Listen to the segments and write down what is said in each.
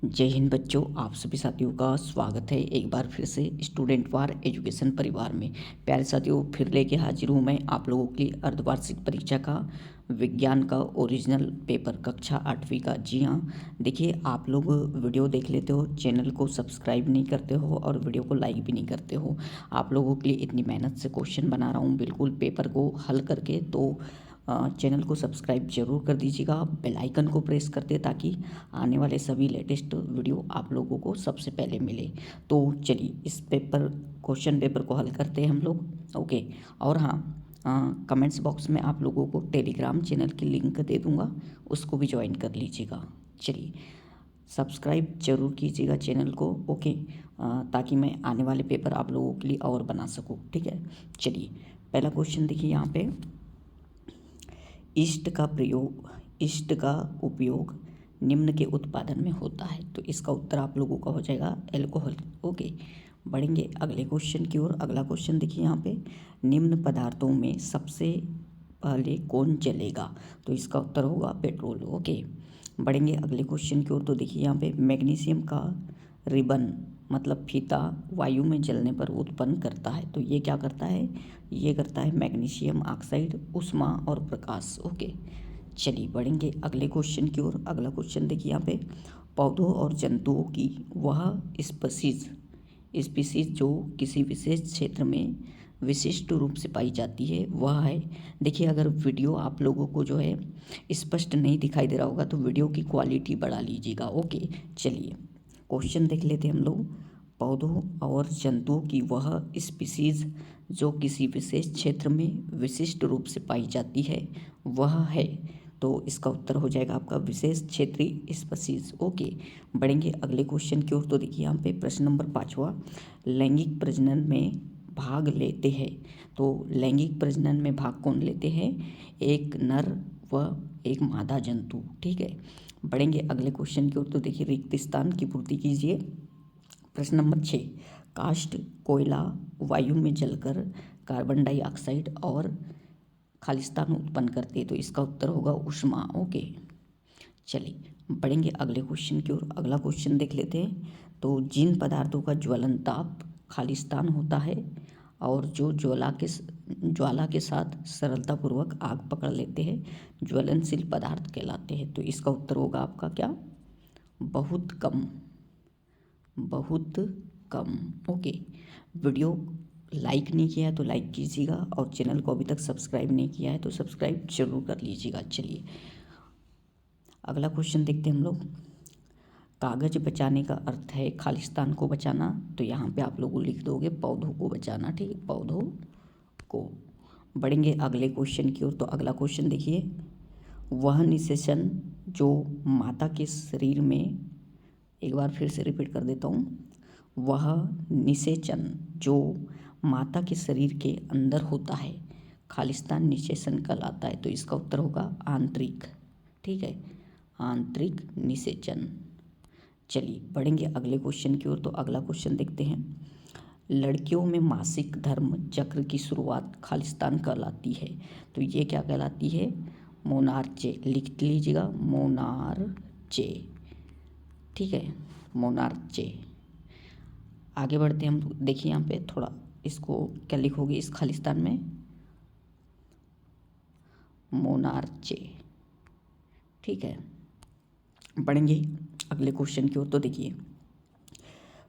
जय हिंद बच्चों, आप सभी साथियों का स्वागत है एक बार फिर से स्टूडेंट फॉर एजुकेशन परिवार में। प्यारे साथियों, फिर लेके हाजिर हूँ मैं आप लोगों की अर्धवार्षिक परीक्षा का विज्ञान का ओरिजिनल पेपर कक्षा 8वीं का। जी हाँ, देखिए आप लोग वीडियो देख लेते हो, चैनल को सब्सक्राइब नहीं करते हो और वीडियो को लाइक भी नहीं करते हो। आप लोगों के लिए इतनी मेहनत से क्वेश्चन बना रहा हूँ बिल्कुल पेपर को हल करके, तो चैनल को सब्सक्राइब जरूर कर दीजिएगा, बेल आइकन को प्रेस कर दे ताकि आने वाले सभी लेटेस्ट वीडियो आप लोगों को सबसे पहले मिले। तो चलिए इस क्वेश्चन पेपर को हल करते हैं हम लोग। ओके। और हाँ, कमेंट्स बॉक्स में आप लोगों को टेलीग्राम चैनल की लिंक दे दूँगा, उसको भी ज्वाइन कर लीजिएगा। चलिए सब्सक्राइब जरूर कीजिएगा चैनल को। ओके। ताकि मैं आने वाले पेपर आप लोगों के लिए और बना सकूँ। ठीक है, चलिए पहला क्वेश्चन देखिए यहाँ पे। ईस्ट का उपयोग निम्न के उत्पादन में होता है, तो इसका उत्तर आप लोगों का हो जाएगा एल्कोहल। ओके, बढ़ेंगे अगले क्वेश्चन की ओर। अगला क्वेश्चन देखिए यहाँ पे, निम्न पदार्थों में सबसे पहले कौन जलेगा, तो इसका उत्तर होगा पेट्रोल। ओके, बढ़ेंगे अगले क्वेश्चन की ओर। तो देखिए यहाँ पे मैग्नीशियम का रिबन मतलब फीता वायु में जलने पर उत्पन्न करता है, तो ये क्या करता है, ये करता है मैग्नीशियम ऑक्साइड, ऊष्मा और प्रकाश। ओके, चलिए बढ़ेंगे अगले क्वेश्चन की ओर। अगला क्वेश्चन देखिए यहाँ पे, पौधों और जंतुओं की वह स्पीसीज जो किसी विशेष क्षेत्र में विशिष्ट रूप से पाई जाती है वह है। देखिए अगर वीडियो आप लोगों को जो है स्पष्ट नहीं दिखाई दे रहा होगा तो वीडियो की क्वालिटी बढ़ा लीजिएगा। ओके, चलिए क्वेश्चन देख लेते हैं हम लोग। पौधों और जंतुओं की वह स्पीसीज जो किसी विशेष क्षेत्र में विशिष्ट रूप से पाई जाती है वह है, तो इसका उत्तर हो जाएगा आपका विशेष क्षेत्रीय स्पीसीज। ओके, बढ़ेंगे अगले क्वेश्चन की ओर। तो देखिए यहाँ पे प्रश्न नंबर 5वां, लैंगिक प्रजनन में भाग लेते हैं, तो लैंगिक प्रजनन में भाग कौन लेते हैं, एक नर व एक मादा जंतु। ठीक है, बढ़ेंगे अगले क्वेश्चन की ओर। तो देखिए रिक्त स्थान की पूर्ति कीजिए। प्रश्न नंबर 6, काष्ठ कोयला वायु में जलकर कार्बन डाइऑक्साइड और खालिस्तान उत्पन्न करते हैं, तो इसका उत्तर होगा ऊष्मा। ओके, चलिए बढ़ेंगे अगले क्वेश्चन की ओर। अगला क्वेश्चन देख लेते हैं। तो जिन पदार्थों का ज्वलन ताप खालिस्तान होता है और जो ज्वाला के साथ सरलतापूर्वक आग पकड़ लेते हैं ज्वलनशील पदार्थ कहलाते हैं, तो इसका उत्तर होगा आपका क्या, बहुत कम। बहुत कम। ओके, वीडियो लाइक नहीं किया है तो लाइक कीजिएगा और चैनल को अभी तक सब्सक्राइब नहीं किया है तो सब्सक्राइब जरूर कर लीजिएगा। चलिए अगला क्वेश्चन देखते हैं हम लोग। कागज बचाने का अर्थ है खालिस्तान को बचाना, तो यहाँ पे आप लोग लिख दोगे पौधों को बचाना। ठीक है, पौधों को। बढ़ेंगे अगले क्वेश्चन की ओर। तो अगला क्वेश्चन देखिए, वह निषेचन जो माता के शरीर में, एक बार फिर से रिपीट कर देता हूँ, वह निषेचन जो माता के शरीर के अंदर होता है खालिस्तान निषेचन कहलाता है, तो इसका उत्तर होगा आंतरिक। ठीक है, आंतरिक निषेचन। चलिए बढ़ेंगे अगले क्वेश्चन की ओर। तो अगला क्वेश्चन देखते हैं, लड़कियों में मासिक धर्म चक्र की शुरुआत खालिस्तान कहलाती है, तो ये क्या कहलाती है, मोनार्चे। लिख लीजिएगा मोनार्चे। ठीक है, मोनार्चे। आगे बढ़ते हैं हम। देखिए यहाँ पे थोड़ा इसको क्या लिखोगे इस खालिस्तान में, मोनार्चे। ठीक है, बढ़ेंगे अगले क्वेश्चन की ओर। तो देखिए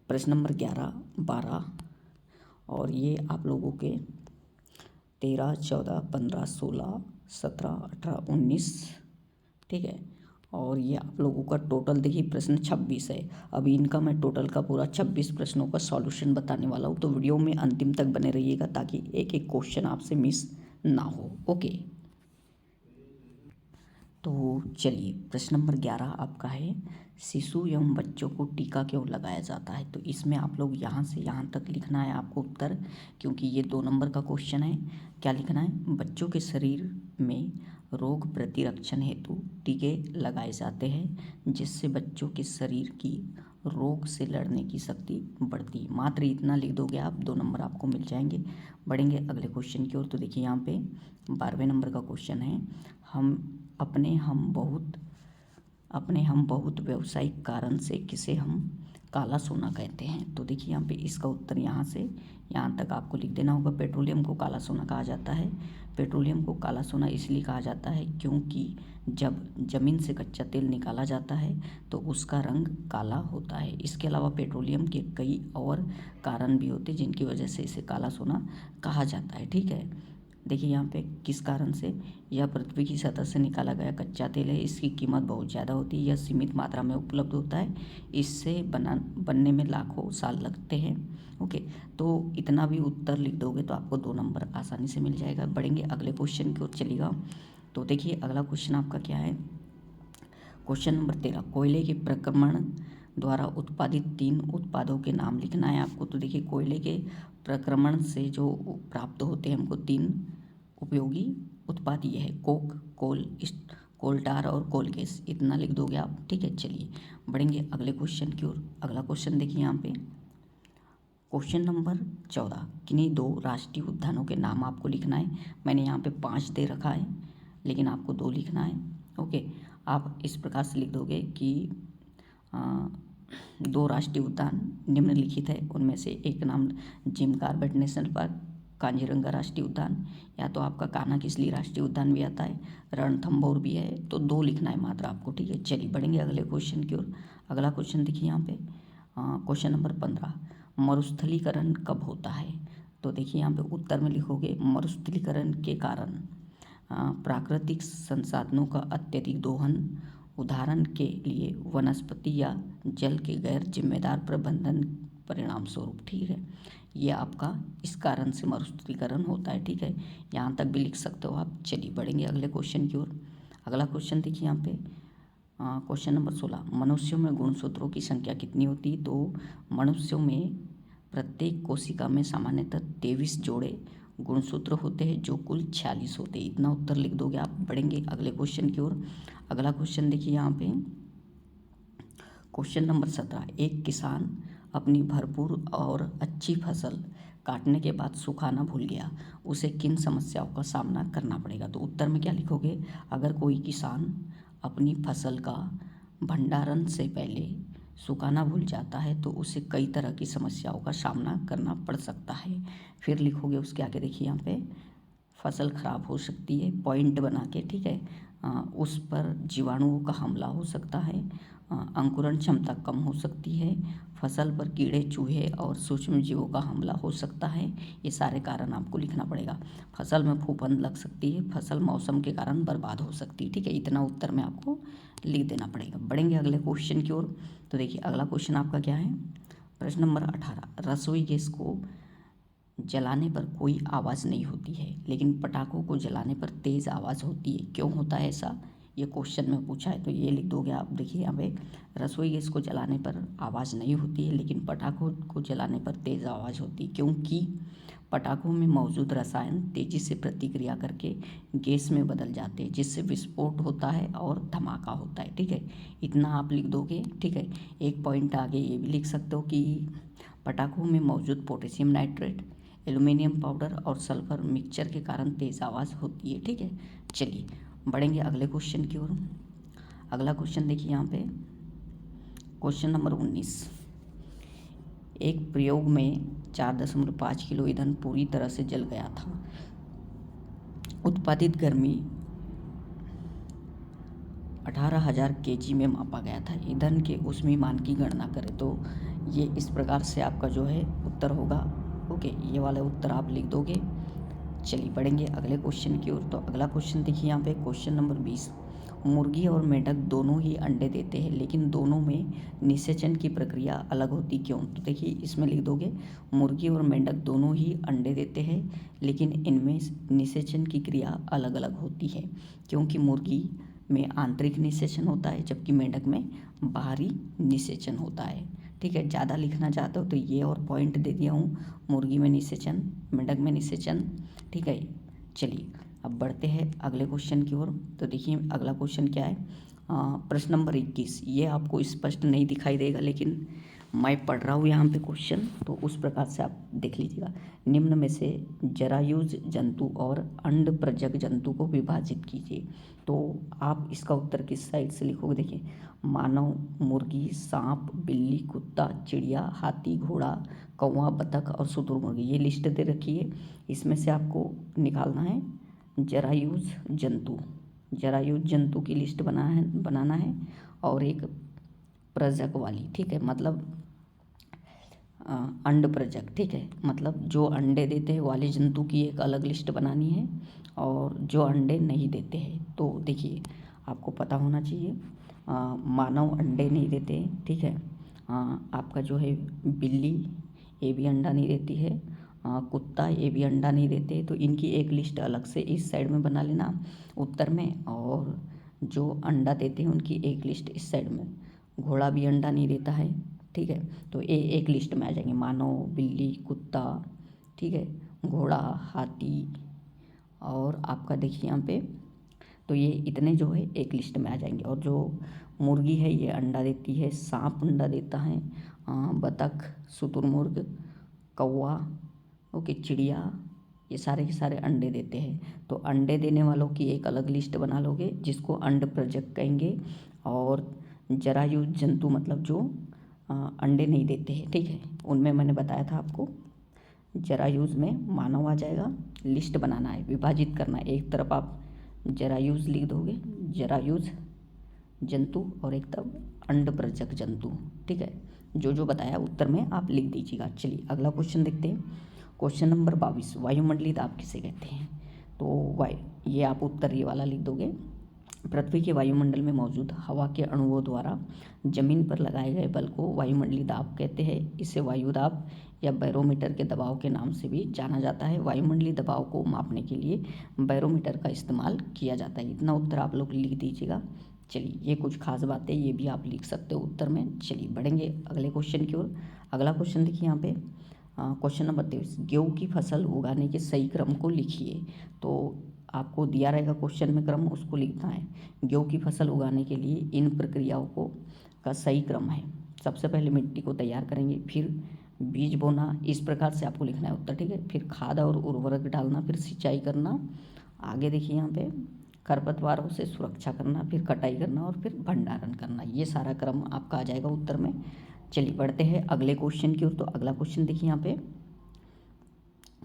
प्रश्न नंबर 11, 12 और ये आप लोगों के 13, 14, 15, 16, 17, 18, 19। ठीक है, और ये आप लोगों का टोटल देखिए प्रश्न 26 है। अभी इनका मैं टोटल का पूरा 26 प्रश्नों का सॉल्यूशन बताने वाला हूँ, तो वीडियो में अंतिम तक बने रहिएगा ताकि एक एक क्वेश्चन आपसे मिस ना हो। ओके, तो चलिए प्रश्न नंबर 11 आपका है, शिशु एवं बच्चों को टीका क्यों लगाया जाता है, तो इसमें आप लोग यहाँ से यहाँ तक लिखना है आपको उत्तर, क्योंकि ये 2 नंबर का क्वेश्चन है। क्या लिखना है, बच्चों के शरीर में रोग प्रतिरक्षण हेतु टीके लगाए जाते हैं जिससे बच्चों के शरीर की रोग से लड़ने की शक्ति बढ़ती। मात्र इतना लिख दोगे आप, 2 नंबर आपको मिल जाएंगे। बढ़ेंगे अगले क्वेश्चन की ओर। तो देखिए यहाँ पे 12वें नंबर का क्वेश्चन है, हम बहुत अपने हम बहुत व्यावसायिक कारण से किसे हम काला सोना कहते हैं। तो देखिए यहाँ पे इसका उत्तर यहाँ से यहाँ तक आपको लिख देना होगा। पेट्रोलियम को काला सोना कहा जाता है। पेट्रोलियम को काला सोना इसलिए कहा जाता है क्योंकि जब ज़मीन से कच्चा तेल निकाला जाता है तो उसका रंग काला होता है। इसके अलावा पेट्रोलियम के कई और कारण भी होते हैं जिनकी वजह से इसे काला सोना कहा जाता है। ठीक है, देखिए यहाँ पे किस कारण से, यह पृथ्वी की सतह से निकाला गया कच्चा तेल है। इसकी कीमत बहुत ज़्यादा होती है। यह सीमित मात्रा में उपलब्ध होता है। इससे बनने में लाखों साल लगते हैं। ओके, तो इतना भी उत्तर लिख दोगे तो आपको 2 नंबर आसानी से मिल जाएगा। बढ़ेंगे अगले क्वेश्चन की ओर चलिएगा। तो देखिए अगला क्वेश्चन आपका क्या है। क्वेश्चन नंबर 13, कोयले के प्रक्रमण द्वारा उत्पादित 3 उत्पादों के नाम लिखना है आपको। तो देखिए कोयले के प्रक्रमण से जो प्राप्त होते हैं हमको 3 उपयोगी उत्पाद ये है, कोक, कोल टार और कोल गैस। इतना लिख दोगे आप। ठीक है, चलिए बढ़ेंगे अगले क्वेश्चन की ओर। अगला क्वेश्चन देखिए यहाँ पे क्वेश्चन नंबर 14, किन्हीं 2 राष्ट्रीय उद्यानों के नाम आपको लिखना है। मैंने यहाँ पे 5 दे रखा है लेकिन आपको 2 लिखना है। ओके, आप इस प्रकार से लिख दोगे कि 2 राष्ट्रीय उद्यान निम्नलिखित है, उनमें से एक नाम Jim Corbett national park, Kaziranga राष्ट्रीय उद्यान, या तो आपका कान्हा-किसली राष्ट्रीय उद्यान भी आता है, रणथंभौर भी है। तो 2 लिखना है मात्र आपको। ठीक है, चलिए बढ़ेंगे अगले क्वेश्चन की ओर। अगला क्वेश्चन देखिए यहाँ पे क्वेश्चन नंबर 15, मरुस्थलीकरण कब होता है। तो देखिए यहाँ पे उत्तर में लिखोगे मरुस्थलीकरण के कारण प्राकृतिक संसाधनों का अत्यधिक दोहन, उदाहरण के लिए वनस्पति या जल के गैर जिम्मेदार प्रबंधन परिणाम स्वरूप। ठीक है, ये आपका इस कारण से मरुस्थलीकरण होता है। ठीक है, यहाँ तक भी लिख सकते हो आप। चलिए बढ़ेंगे अगले क्वेश्चन की ओर। अगला क्वेश्चन देखिए यहाँ पे क्वेश्चन नंबर 16, मनुष्यों में गुणसूत्रों की संख्या कितनी होती है। तो मनुष्यों में प्रत्येक कोशिका में सामान्यतः 23 जोड़े गुणसूत्र होते हैं जो कुल 46 होते हैं। इतना उत्तर लिख दोगे आप। बढ़ेंगे अगले क्वेश्चन की ओर। अगला क्वेश्चन देखिए यहाँ पे क्वेश्चन नंबर 17, एक किसान अपनी भरपूर और अच्छी फसल काटने के बाद सुखाना भूल गया, उसे किन समस्याओं का सामना करना पड़ेगा। तो उत्तर में क्या लिखोगे, अगर कोई किसान अपनी फसल का भंडारण से पहले सुखाना भूल जाता है तो उसे कई तरह की समस्याओं का सामना करना पड़ सकता है। फिर लिखोगे उसके आगे देखिए यहाँ पे फसल खराब हो सकती है, पॉइंट बना के। ठीक है, उस पर जीवाणुओं का हमला हो सकता है, अंकुरण क्षमता कम हो सकती है, फसल पर कीड़े चूहे और सूक्ष्म जीवों का हमला हो सकता है। ये सारे कारण आपको लिखना पड़ेगा। फसल में फफूंद लग सकती है, फसल मौसम के कारण बर्बाद हो सकती है। ठीक है, इतना उत्तर में आपको लिख देना पड़ेगा। बढ़ेंगे अगले क्वेश्चन की ओर। तो देखिए अगला क्वेश्चन आपका क्या है, प्रश्न नंबर 18, रसोई गैस को जलाने पर कोई आवाज़ नहीं होती है लेकिन पटाखों को जलाने पर तेज़ आवाज़ होती है, क्यों होता है ऐसा, ये क्वेश्चन में पूछा है। तो ये लिख दोगे आप। देखिए यहाँ पे रसोई गैस को जलाने पर आवाज़ नहीं होती है लेकिन पटाखों को जलाने पर तेज़ आवाज़ होती है, क्योंकि पटाखों में मौजूद रसायन तेज़ी से प्रतिक्रिया करके गैस में बदल जाते हैं जिससे विस्फोट होता है और धमाका होता है। ठीक है, इतना आप लिख दोगे। ठीक है, एक पॉइंट आगे ये भी लिख सकते हो कि पटाखों में मौजूद पोटेशियम नाइट्रेट, एल्युमिनियम पाउडर और सल्फर मिक्सचर के कारण तेज़ आवाज़ होती है। ठीक है, चलिए बढ़ेंगे अगले क्वेश्चन की ओर। अगला क्वेश्चन देखिए यहाँ पे क्वेश्चन नंबर 19, एक प्रयोग में 4.5 किलो ईंधन पूरी तरह से जल गया था। उत्पादित गर्मी 18,000 kg में मापा गया था। ईंधन के ऊष्मीय मान की गणना करें। तो ये इस प्रकार से आपका जो है उत्तर होगा। ओके, ये वाला उत्तर आप लिख दोगे। चलिए बढ़ेंगे अगले क्वेश्चन की ओर। तो अगला क्वेश्चन देखिए यहाँ पे क्वेश्चन नंबर 20, मुर्गी और मेंढक दोनों ही अंडे देते हैं लेकिन दोनों में निषेचन की प्रक्रिया अलग होती, क्यों। तो देखिए इसमें लिख दोगे, मुर्गी और मेंढक दोनों ही अंडे देते हैं लेकिन इनमें निषेचन की क्रिया अलग अलग होती है, क्योंकि मुर्गी में आंतरिक निषेचन होता है जबकि मेंढक में बाहरी निषेचन होता है। ठीक है, ज़्यादा लिखना चाहते हो तो ये और पॉइंट दे दिया हूँ, मुर्गी में निषेचन, मेंढक में निषेचन। ठीक है, चलिए अब बढ़ते हैं अगले क्वेश्चन की ओर। तो देखिए अगला क्वेश्चन क्या है, प्रश्न नंबर 21, ये आपको स्पष्ट नहीं दिखाई देगा लेकिन मैं पढ़ रहा हूँ यहाँ पे क्वेश्चन, तो उस प्रकार से आप देख लीजिएगा। निम्न में से जरायुज जंतु और अंड प्रजक जंतु को विभाजित कीजिए। तो आप इसका उत्तर किस साइड से लिखोगे? देखिए, मानव, मुर्गी, सांप, बिल्ली, कुत्ता, चिड़िया, हाथी, घोड़ा, कौवा, बतख और शुतुरमुर्ग, ये लिस्ट दे रखी है। इसमें से आपको निकालना है जरायुज जंतु। जरायुज जंतु की लिस्ट बनाना है और एक प्रजक वाली, ठीक है, मतलब अंड प्रजक, ठीक है, मतलब जो अंडे देते हैं वाले जंतु की एक अलग लिस्ट बनानी है और जो अंडे नहीं देते हैं। तो देखिए, आपको पता होना चाहिए, मानव अंडे नहीं देते हैं, ठीक है। आपका जो है बिल्ली, ये भी अंडा नहीं देती है। कुत्ता, ये भी अंडा नहीं देते, तो इनकी एक लिस्ट अलग से इस साइड में बना लेना उत्तर में, और जो अंडा देते हैं उनकी एक लिस्ट इस साइड में। घोड़ा भी अंडा नहीं देता है, ठीक है, तो ये एक लिस्ट में आ जाएंगे, मानव, बिल्ली, कुत्ता, ठीक है, घोड़ा, हाथी और आपका देखिए यहाँ पे, तो ये इतने जो है एक लिस्ट में आ जाएंगे। और जो मुर्गी है ये अंडा देती है, सांप अंडा देता है, बतख, शुतुरमुर्ग, कौवा, ओके, चिड़िया, ये सारे के सारे अंडे देते हैं। तो अंडे देने वालों की एक अलग लिस्ट बना लोगे जिसको अंड प्रजक कहेंगे, और जरायुज जंतु मतलब जो अंडे नहीं देते हैं, ठीक है, उनमें मैंने बताया था आपको जरायुज में मानव आ जाएगा। लिस्ट बनाना है, विभाजित करना है, एक तरफ आप जरायुज लिख दोगे, जरायुज जंतु, और एक तरफ अंड प्रजक जंतु, ठीक है, जो जो बताया उत्तर में आप लिख दीजिएगा। चलिए अगला क्वेश्चन देखते हैं। क्वेश्चन नंबर 22, वायुमंडलीय दाब किसे कहते हैं? तो ये आप उत्तर ये वाला लिख दोगे। पृथ्वी के वायुमंडल में मौजूद हवा के अणुओं द्वारा जमीन पर लगाए गए बल को वायुमंडलीय दाब कहते हैं। इसे वायु दाब या बैरोमीटर के दबाव के नाम से भी जाना जाता है। वायुमंडलीय दबाव को मापने के लिए बैरोमीटर का इस्तेमाल किया जाता है। इतना उत्तर आप लोग लिख दीजिएगा। चलिए, ये कुछ खास बातें ये भी आप लिख सकते हो उत्तर में। चलिए बढ़ेंगे अगले क्वेश्चन की ओर। अगला क्वेश्चन देखिए यहाँ पे, क्वेश्चन नंबर 23, गेहूँ की फसल उगाने के सही क्रम को लिखिए। तो आपको दिया रहेगा क्वेश्चन में क्रम, उसको लिखना है। गेहूँ की फसल उगाने के लिए इन प्रक्रियाओं का सही क्रम है, सबसे पहले मिट्टी को तैयार करेंगे, फिर बीज बोना, इस प्रकार से आपको लिखना है उत्तर, ठीक है, फिर खाद और उर्वरक डालना, फिर सिंचाई करना, आगे देखिए यहाँ पे खरपतवारों से सुरक्षा करना, फिर कटाई करना और फिर भंडारण करना, ये सारा क्रम आपका आ जाएगा उत्तर में। चलिए बढ़ते हैं अगले क्वेश्चन की ओर। तो अगला क्वेश्चन देखिए यहाँ पे,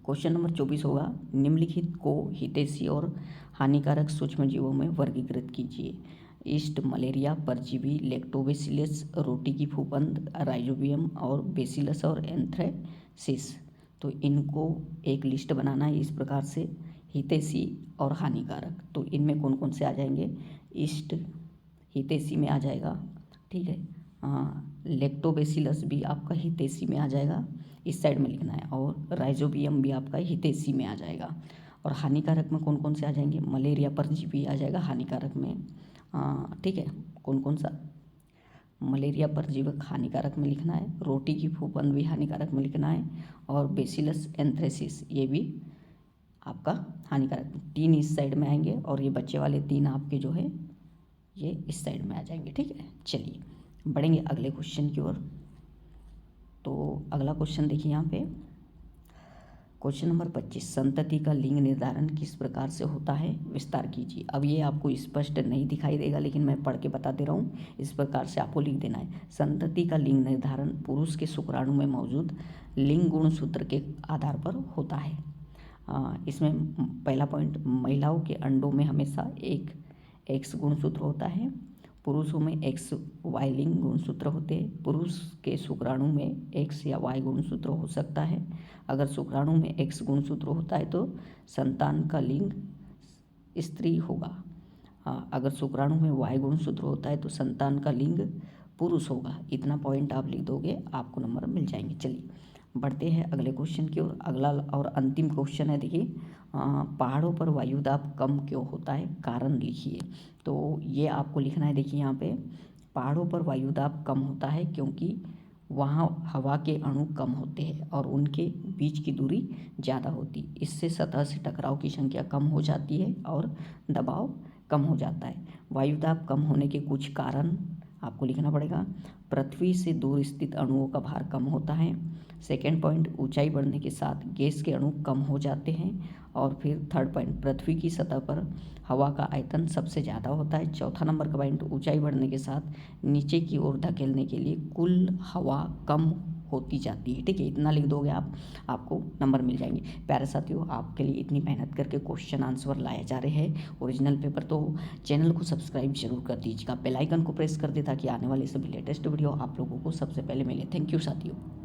क्वेश्चन नंबर 24 होगा, निम्नलिखित को हितैषी और हानिकारक सूक्ष्मजीवों में वर्गीकृत कीजिए। ईस्ट, मलेरिया, परजीवी, लैक्टोबैसिलस, रोटी की फफूंद, राइजोबियम और बेसिलस और एंथ्रेसिस। तो इनको एक लिस्ट बनाना है इस प्रकार से, हितैषी और हानिकारक। तो इनमें कौन कौन से आ जाएंगे? ईस्ट हितैषी में आ जाएगा, ठीक है, लैक्टोबैसिलस भी आपका हितैषी में आ जाएगा, इस साइड में लिखना है, और राइजोबियम भी आपका हितैषी में आ जाएगा। और हानिकारक में कौन कौन से आ जाएंगे? मलेरिया परजीवी आ जाएगा हानिकारक में, ठीक है, कौन कौन सा? मलेरिया परजीवक हानिकारक में लिखना है, रोटी की फफूंद भी हानिकारक में लिखना है, और बेसिलस एंथ्रेसिस ये भी आपका हानिकारक। 3 इस साइड में आएंगे और ये बच्चे वाले 3 आपके जो है ये इस साइड में आ जाएंगे, ठीक है। चलिए बढ़ेंगे अगले क्वेश्चन की ओर। तो अगला क्वेश्चन देखिए यहाँ पे, क्वेश्चन नंबर 25, संतति का लिंग निर्धारण किस प्रकार से होता है, विस्तार कीजिए। अब ये आपको स्पष्ट नहीं दिखाई देगा लेकिन मैं पढ़ के बता दे रहा हूँ, इस प्रकार से आपको लिख देना है। संतति का लिंग निर्धारण पुरुष के शुक्राणु में मौजूद लिंग गुणसूत्र के आधार पर होता है। इसमें पहला पॉइंट, महिलाओं के अंडों में हमेशा एक एक्स गुणसूत्र होता है, पुरुषों में एक्स वाई लिंग गुणसूत्र होते हैं। पुरुष के शुक्राणु में एक्स या वाई गुणसूत्र हो सकता है। अगर शुक्राणु में एक्स गुणसूत्र होता है तो संतान का लिंग स्त्री होगा। अगर शुक्राणु में वाई गुणसूत्र होता है तो संतान का लिंग पुरुष होगा। इतना पॉइंट आप लिख दोगे, आपको नंबर मिल जाएंगे। चलिए बढ़ते हैं अगले क्वेश्चन की ओर। अगला और अंतिम क्वेश्चन है, देखिए, पहाड़ों पर वायुदाब कम क्यों होता है, कारण लिखिए। तो ये आपको लिखना है, देखिए यहाँ पे, पहाड़ों पर वायुदाब कम होता है क्योंकि वहाँ हवा के अणु कम होते हैं और उनके बीच की दूरी ज़्यादा होती है। इससे सतह से टकराव की संख्या कम हो जाती है और दबाव कम हो जाता है। वायुदाब कम होने के कुछ कारण आपको लिखना पड़ेगा। पृथ्वी से दूर स्थित अणुओं का भार कम होता है। सेकेंड पॉइंट, ऊंचाई बढ़ने के साथ गैस के अणु कम हो जाते हैं। और फिर थर्ड पॉइंट, पृथ्वी की सतह पर हवा का आयतन सबसे ज़्यादा होता है। चौथा नंबर का पॉइंट, ऊंचाई बढ़ने के साथ नीचे की ओर धकेलने के लिए कुल हवा कम होती जाती है। ठीक है, इतना लिख दोगे आप, आपको नंबर मिल जाएंगे। प्यारे साथियों, आपके लिए इतनी मेहनत करके क्वेश्चन आंसर लाए जा रहे हैं ओरिजिनल पेपर, तो चैनल को सब्सक्राइब जरूर कर दीजिएगा, बेल आइकन को प्रेस कर दे ताकि आने वाले सभी लेटेस्ट वीडियो आप लोगों को सबसे पहले मिले। थैंक यू साथियों।